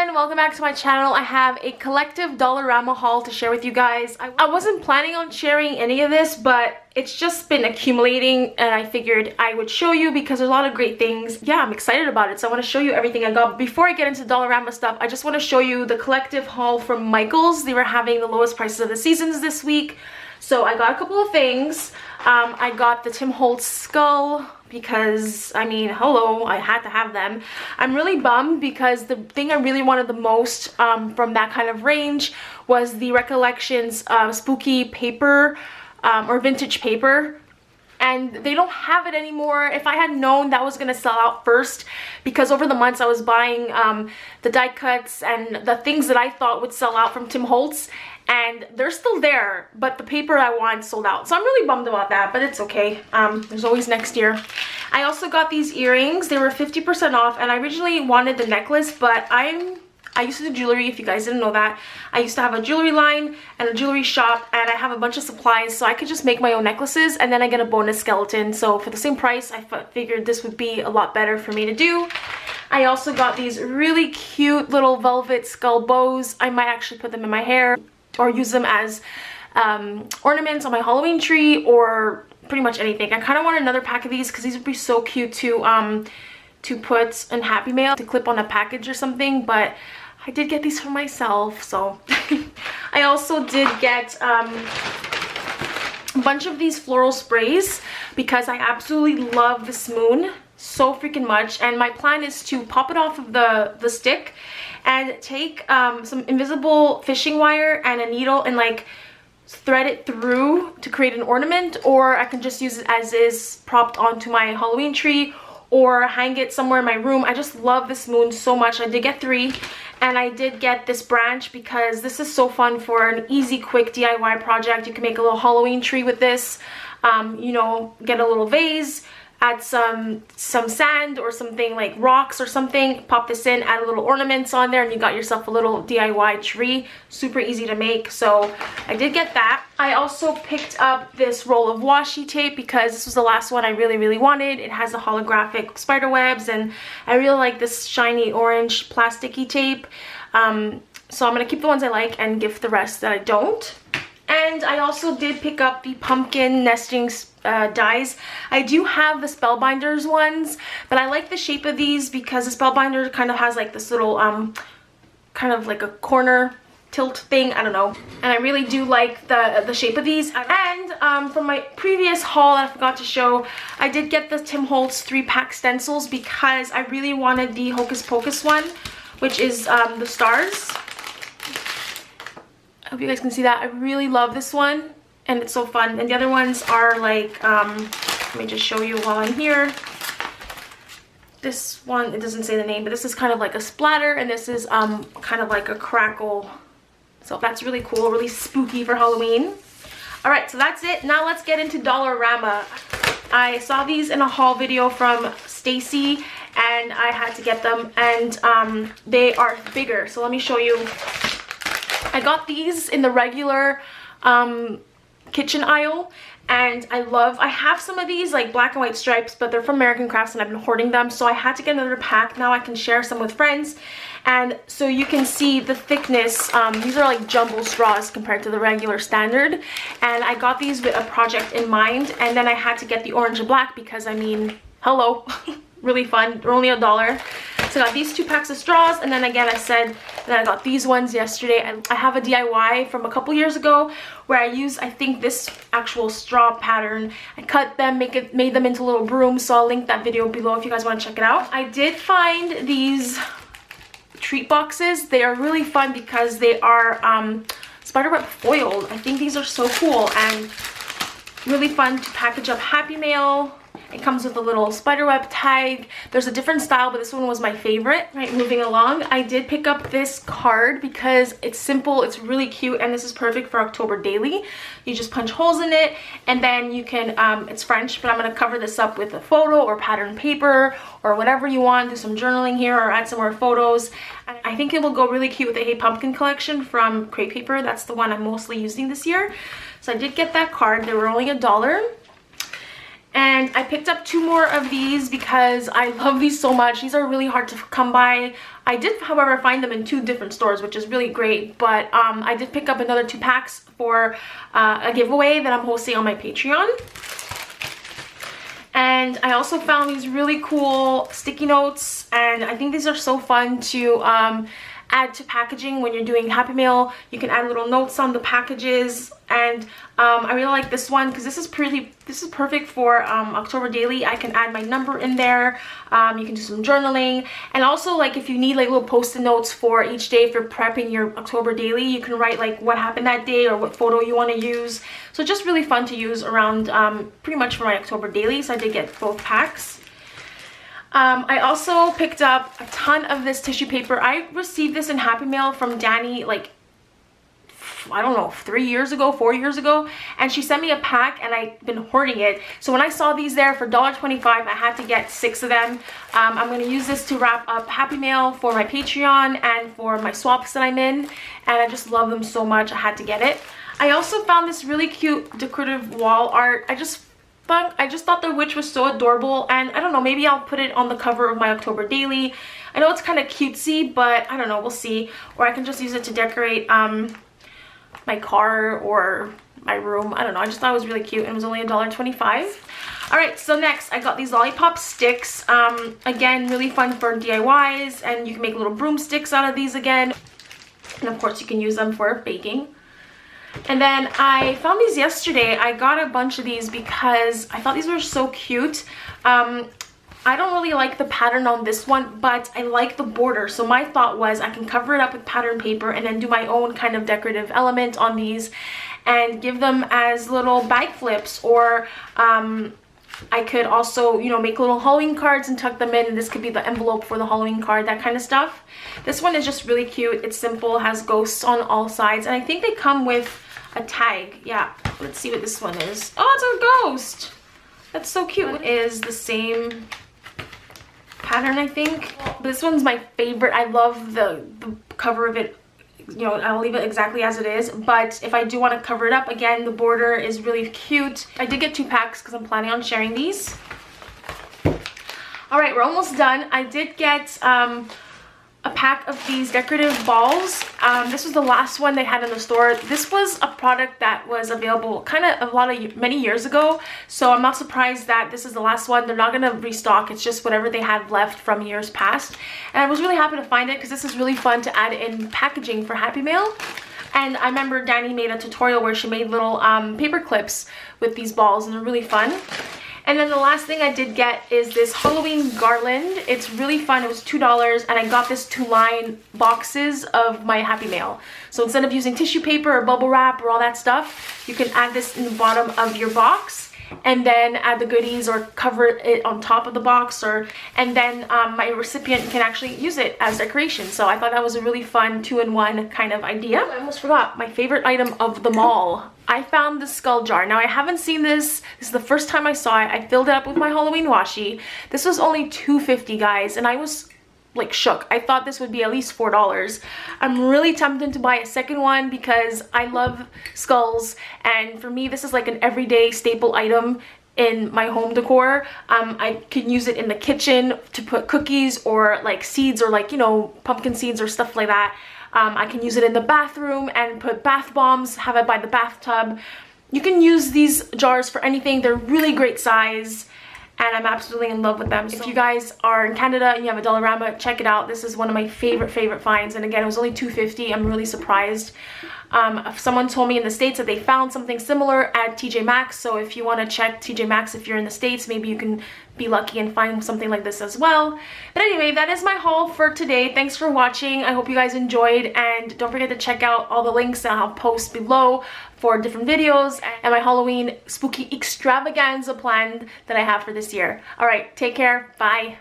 everyone, welcome back to my channel. I have a collective Dollarama haul to share with you guys. I wasn't planning on sharing any of this, but it's just been accumulating and I figured I would show you because there's a lot of great things. Yeah, I'm excited about it, so I want to show you everything I got. But before I get into Dollarama stuff, I just want to show you the collective haul from Michaels. They were having the lowest prices of the seasons this week, so I got a couple of things. I got the Holtz Skull because, I mean, hello, I had to have them. I'm really bummed because the thing I really wanted the most from that kind of range was the Recollections spooky paper or vintage paper, and they don't have it anymore. If I had known that was gonna sell out first, because over the months I was buying the die cuts and the things that I thought would sell out from Holtz, and they're still there, but the paper I want sold out. So I'm really bummed about that, but it's okay. There's always next year. I also got these earrings. They were 50% off, and I originally wanted the necklace, but I used to do jewelry, if you guys didn't know that. I used to have a jewelry line and a jewelry shop, and I have a bunch of supplies, so I could just make my own necklaces, and then I get a bonus skeleton. So for the same price, I figured this would be a lot better for me to do. I also got these really cute little velvet skull bows. I might actually put them in my hair or use them as ornaments on my Halloween tree or pretty much anything. I kind of want another pack of these because these would be so cute to put in Happy Mail, to clip on a package or something, but I did get these for myself, so. I also did get a bunch of these floral sprays because I absolutely love this moon so freaking much, and my plan is to pop it off of the stick and take some invisible fishing wire and a needle and like thread it through to create an ornament, or I can just use it as is propped onto my Halloween tree or hang it somewhere in my room. I just love this moon so much. I did get 3, and I did get this branch because this is so fun for an easy, quick DIY project. You can make a little Halloween tree with this, you know, get a little vase, add some sand or something like rocks or something, pop this in, add a little ornaments on there, and you got yourself a little DIY tree. Super easy to make, so I did get that. I also picked up this roll of washi tape because this was the last one I really wanted. It has the holographic spider webs, and I really like this shiny orange plasticky tape. So I'm gonna keep the ones I like and gift the rest that I don't. And I also did pick up the pumpkin Nestings dies. I do have the Spellbinders ones, but I like the shape of these because the Spellbinder kind of has like this little kind of like a corner tilt thing, I don't know, and I really do like the shape of these. And from my previous haul that I forgot to show, I did get the Holtz 3-pack stencils because I really wanted the Hocus Pocus one, which is the stars. I hope you guys can see that. I really love this one, and it's so fun. And the other ones are like, let me just show you while I'm here. This one, it doesn't say the name, but this is kind of like a splatter, and this is kind of like a crackle. So that's really cool, really spooky for Halloween. All right, so that's it. Now let's get into Dollarama. I saw these in a haul video from Stacy, and I had to get them, and they are bigger. So let me show you. I got these in the regular kitchen aisle, and I have some of these like black and white stripes, but they're from American Crafts and I've been hoarding them, so I had to get another pack. Now I can share some with friends, and so you can see the thickness. These are like jumbo straws compared to the regular standard, and I got these with a project in mind, and then I had to get the orange and black because, I mean, hello. Really fun. They're only $1. So I got these 2 packs of straws, and then again I said that I got these ones yesterday. I have a DIY from a couple years ago where I used, I think, this actual straw pattern. I cut them, made them into little brooms, so I'll link that video below if you guys want to check it out. I did find these treat boxes. They are really fun because they are spiderweb foiled. I think these are so cool and really fun to package up Happy Mail. It comes with a little spiderweb tag. There's a different style, but this one was my favorite. Right, moving along, I did pick up this card because it's simple, it's really cute, and this is perfect for October daily. You just punch holes in it, and then you can, it's French, but I'm going to cover this up with a photo or pattern paper or whatever you want. Do some journaling here or add some more photos. And I think it will go really cute with the Hey Pumpkin collection from Crepe Paper. That's the one I'm mostly using this year. So I did get that card. They were only $1. And I picked up 2 more of these because I love these so much. These are really hard to come by. I did, however, find them in 2 different stores, which is really great. But I did pick up another 2 packs for a giveaway that I'm hosting on my Patreon. And I also found these really cool sticky notes, and I think these are so fun to add to packaging when you're doing Happy Mail. You can add little notes on the packages, and I really like this one because this is perfect for October daily. I can add my number in there. You can do some journaling, and also like if you need like little post-it notes for each day if you're prepping your October daily, you can write like what happened that day or what photo you want to use. So just really fun to use around pretty much for my October daily. So I did get both packs. I also picked up a ton of this tissue paper. I received this in Happy Mail from Danny like, I don't know, 3 years ago, 4 years ago, and she sent me a pack and I've been hoarding it. So when I saw these there for $1.25, I had to get 6 of them. I'm going to use this to wrap up Happy Mail for my Patreon and for my swaps that I'm in, and I just love them so much I had to get it. I also found this really cute decorative wall art. I just thought the witch was so adorable, and I don't know, maybe I'll put it on the cover of my October daily. I know it's kind of cutesy, but I don't know, we'll see. Or I can just use it to decorate my car or my room. I don't know, I just thought it was really cute, and it was only $1.25. Alright, so next I got these Lollipop Sticks. Again, really fun for DIYs, and you can make little broomsticks out of these again. And of course you can use them for baking. And then I found these yesterday. I got a bunch of these because I thought these were so cute. I don't really like the pattern on this one, but I like the border. So my thought was I can cover it up with pattern paper and then do my own kind of decorative element on these and give them as little bag flips, or I could also, you know, make little Halloween cards and tuck them in, and this could be the envelope for the Halloween card, that kind of stuff. This one is just really cute. It's simple, has ghosts on all sides, and I think they come with a tag. Yeah, let's see what this one is. Oh, it's a ghost. That's so cute. It is the same pattern, I think. This one's my favorite. I love the cover of it. You know, I'll leave it exactly as it is, but if I do want to cover it up, again, the border is really cute. I did get 2 packs because I'm planning on sharing these. All right, we're almost done. I did get a pack of these decorative balls. This was the last one they had in the store. This was a product that was available kind of many years ago, so I'm not surprised that this is the last one. They're not going to restock. It's just whatever they had left from years past, and I was really happy to find it because this is really fun to add in packaging for Happy Mail. And I remember Danny made a tutorial where she made little paper clips with these balls, and they're really fun. And then the last thing I did get is this Halloween garland. It's really fun. It was $2, and I got this to line boxes of my Happy Mail. So instead of using tissue paper or bubble wrap or all that stuff, you can add this in the bottom of your box and then add the goodies or cover it on top of the box, and then my recipient can actually use it as decoration. So I thought that was a really fun 2-in-1 kind of idea. I almost forgot my favorite item of them all. I found the skull jar. Now I haven't seen this. This is the first time I saw it. I filled it up with my Halloween washi. This was only $2.50, guys, and I was like shook. I thought this would be at least $4. I'm really tempted to buy a second one because I love skulls, and for me this is like an everyday staple item in my home decor. I can use it in the kitchen to put cookies or like seeds, or like, you know, pumpkin seeds or stuff like that. I can use it in the bathroom and put bath bombs, have it by the bathtub. You can use these jars for anything. They're really great size, and I'm absolutely in love with them. So if you guys are in Canada and you have a Dollarama, check it out. This is one of my favorite finds, and again, it was only $2.50. I'm really surprised. Someone told me in the States that they found something similar at TJ Maxx, so if you want to check TJ Maxx if you're in the States, maybe you can be lucky and find something like this as well. But anyway, that is my haul for today. Thanks for watching. I hope you guys enjoyed, and don't forget to check out all the links that I'll post below for different videos and my Halloween spooky extravaganza plan that I have for this year. All right, take care. Bye.